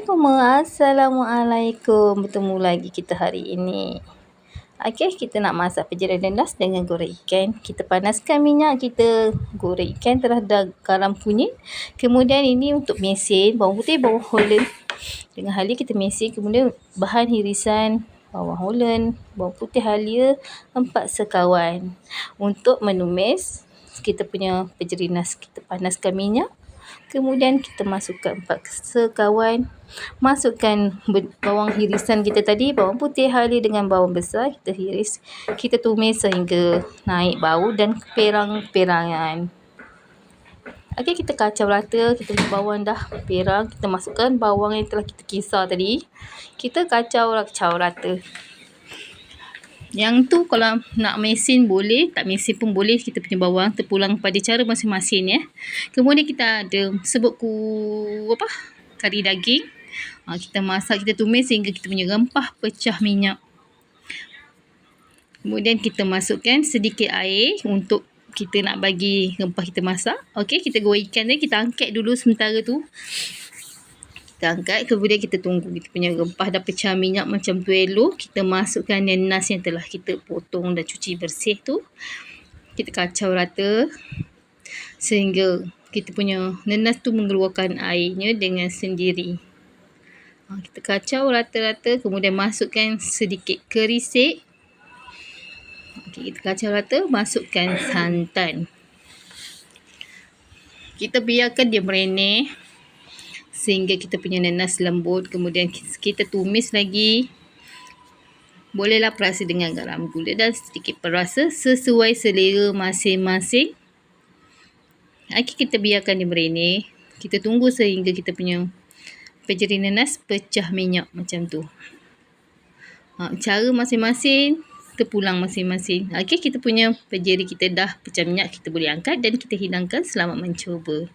Assalamualaikum. Bertemu lagi kita hari ini. Okey, kita nak masak penjara nenas dengan goreng ikan. Kita panaskan minyak, kita goreng ikan terhadap garam kunyit. Kemudian ini untuk mesin, bawang putih, bawang holland. Dengan halia kita mesin, kemudian bahan hirisan bawang holland, bawang putih halia, 4 sekawan. Untuk menumis, kita punya penjara nenas, kita panaskan minyak. Kemudian kita masukkan 4 sekawan. Masukkan bawang hirisan kita tadi, bawang putih halia dengan bawang besar. Kita hiris, kita tumis sehingga naik bau dan perang-perangan. Okey, kita kacau rata. Kita bawang dah perang. Kita masukkan bawang yang telah kita kisar tadi. Kita kacau rata. Yang tu kalau nak mesin boleh, tak mesin pun boleh. Kita punya bawang terpulang pada cara masing-masing ya. Kemudian kita ada sebut kari daging. Kita masak, kita tumis sehingga kita punya rempah pecah minyak. Kemudian kita masukkan sedikit air untuk kita nak bagi rempah kita masak. Okey, kita goreng ikan ni, kita angkat dulu sementara tu. Kita angkat, kemudian kita tunggu kita punya rempah dah pecah minyak macam tu elok. Kita masukkan nenas yang telah kita potong dan cuci bersih tu. Kita kacau rata sehingga kita punya nenas tu mengeluarkan airnya dengan sendiri. Kita kacau rata-rata, kemudian masukkan sedikit kerisik. Okey, kita kacau rata, masukkan santan. Kita biarkan dia merenih sehingga kita punya nenas lembut. Kemudian kita tumis lagi. Bolehlah perasa dengan garam, gula dan sedikit perasa sesuai selera masing-masing. Okey, kita biarkan dia merenih. Kita tunggu sehingga kita punya penjara nenas pecah minyak macam tu. Cara masing-masing, terpulang masing-masing. Okey, kita punya penjara kita dah pecah minyak. Kita boleh angkat dan kita hidangkan. Selamat mencuba.